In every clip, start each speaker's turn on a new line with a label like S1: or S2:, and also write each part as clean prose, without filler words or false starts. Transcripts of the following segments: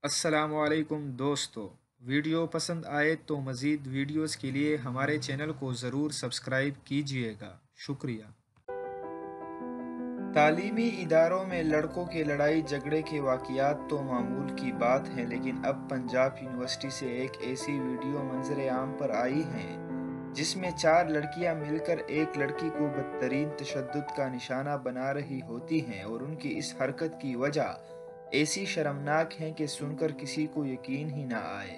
S1: अस्सलाम वालेकुम दोस्तों। वीडियो पसंद आए तो मज़ीद वीडियोस के लिए हमारे चैनल को ज़रूर सब्सक्राइब कीजिएगा। शुक्रिया। तालीमी इदारों में लड़कों के लड़ाई झगड़े के वाक़यात तो मामूल की बात हैं, लेकिन अब पंजाब यूनिवर्सिटी से एक ऐसी वीडियो मंजर आम पर आई हैं जिसमें चार लड़कियां मिलकर एक लड़की को बदतरीन तशद्दुद का निशाना बना रही होती हैं, और उनकी इस हरकत की वजह ऐसी शर्मनाक है कि सुनकर किसी को यकीन ही ना आए।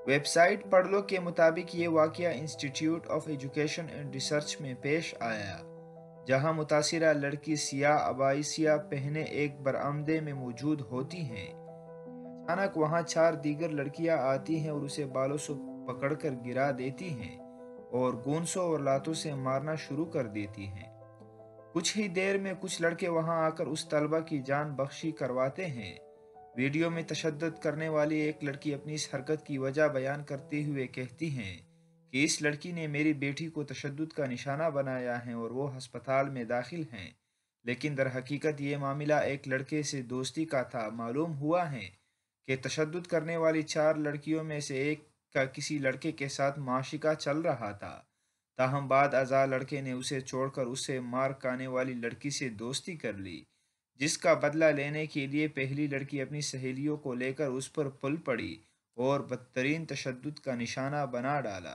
S1: वेबसाइट पढ़ लो के मुताबिक ये वाक़या institute of education and research में पेश आया, जहां मुतासिरा लड़की सियाह अबाइसिया पहने एक बरामदे में मौजूद होती हैं। अचानक वहां चार दीगर लड़कियां आती हैं और उसे बालों से पकड़कर गिरा देती हैं और गूंसों और लातों से मारना शुरू कर देती हैं। कुछ ही देर में कुछ लड़के वहां आकर उस तलबा की जान बख्शी करवाते हैं। वीडियो में तशद्दुद करने वाली एक लड़की अपनी इस हरकत की वजह बयान करते हुए कहती हैं कि इस लड़की ने मेरी बेटी को तशद्दुद का निशाना बनाया है और वो अस्पताल में दाखिल हैं। लेकिन दर हकीकत ये मामला एक लड़के से दोस्ती का था। मालूम हुआ है कि तशद्दुद करने वाली चार लड़कियों में से एक का किसी लड़के के साथ माशिका चल रहा था। ताहम बाद अज़ा लड़के ने उसे छोड़कर उससे मार खाने वाली लड़की से दोस्ती कर ली, जिसका बदला लेने के लिए पहली लड़की अपनी सहेलियों को लेकर उस पर पल पड़ी और बदतरीन तशद्दुद का निशाना बना डाला।